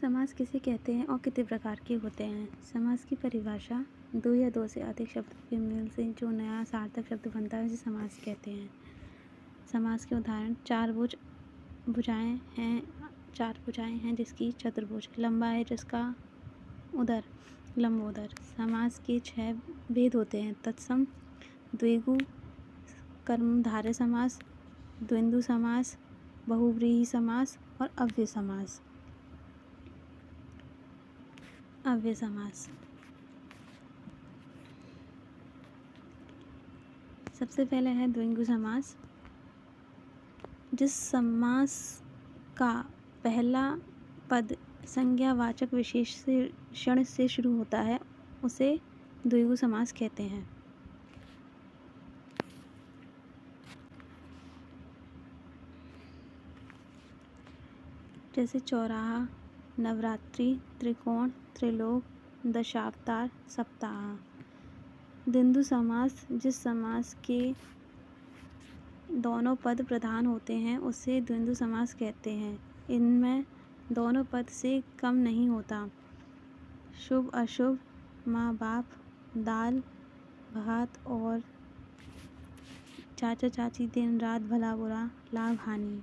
समास किसे कहते हैं और कितने प्रकार के होते हैं? समास की परिभाषा दो या दो से अधिक शब्दों के मेल से जो नया सार्थक शब्द बनता है उसे समास कहते हैं। समास के उदाहरण चार भुजाएं हैं जिसकी चतुर्भुज, लंबा है जिसका उदर लंबोदर। समास के 6 भेद होते हैं: तत्सम, द्विगु, कर्मधारय समास, द्वंद्व समास, बहुव्रीहि समास और अव्यय समास। अव्यय समास सबसे पहले है द्विगु समास। जिस समास का पहला पद संज्ञावाचक विशेषण से शुरू होता है उसे द्विगु समास कहते हैं। जैसे चौराहा, नवरात्रि, त्रिकोण, त्रिलोक, दशावतार, सप्ताह। द्वंद्व समास जिस समास के दोनों पद प्रधान होते हैं उसे द्वंद्व समास कहते हैं। इनमें दोनों पद से कम नहीं होता। शुभ अशुभ, माँ बाप, दाल भात और चाचा चाची, दिन रात, भला बुरा, लाभ हानि।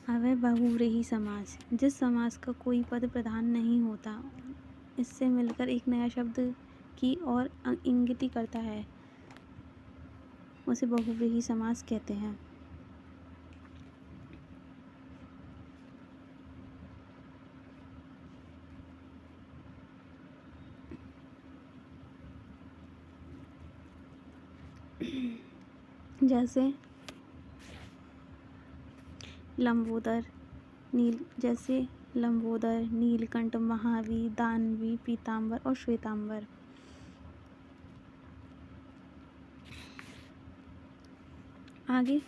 अब है बहुव्रीहि समास। जिस समास का कोई पद प्रधान नहीं होता, इससे मिलकर एक नया शब्द की ओर इंगित करता है, उसे बहुव्रीहि समास कहते हैं। जैसे लंबोदर, नीलकंठ, महावीर, दानवी, पीतांबर और श्वेतांबर। आगे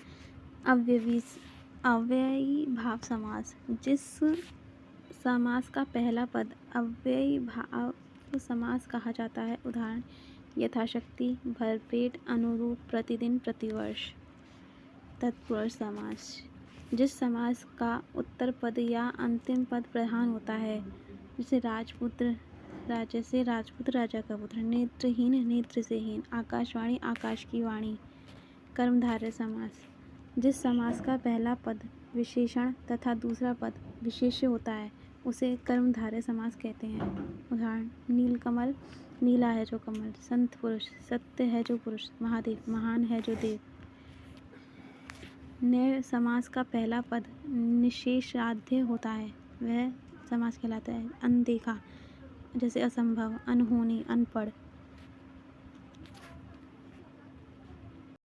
अव्ययी भाव समास। जिस समास का पहला पद अव्ययी भाव समास कहा जाता है। उदाहरण यथाशक्ति, भरपेट, अनुरूप, प्रतिदिन, प्रतिवर्ष। तत्पुरुष समास। जिस समास का उत्तर पद या अंतिम पद प्रधान होता है, जैसे राजपुत्र, राजा का पुत्र, नेत्रहीन, नेत्र से हीन, आकाशवाणी, आकाश की वाणी। कर्मधारय समास। जिस समास का पहला पद विशेषण तथा दूसरा पद विशेष्य होता है उसे कर्मधारय समास कहते हैं। उदाहरण नीलकमल, नीला है जो कमल। संत पुरुष, सत्य है जो पुरुष। महादेव, महान है जो देव। नए समास का पहला पद निषेधाध्याय होता है, वह समास कहलाता है। अनदेखा, जैसे असंभव, अनहोनी, अनपढ़।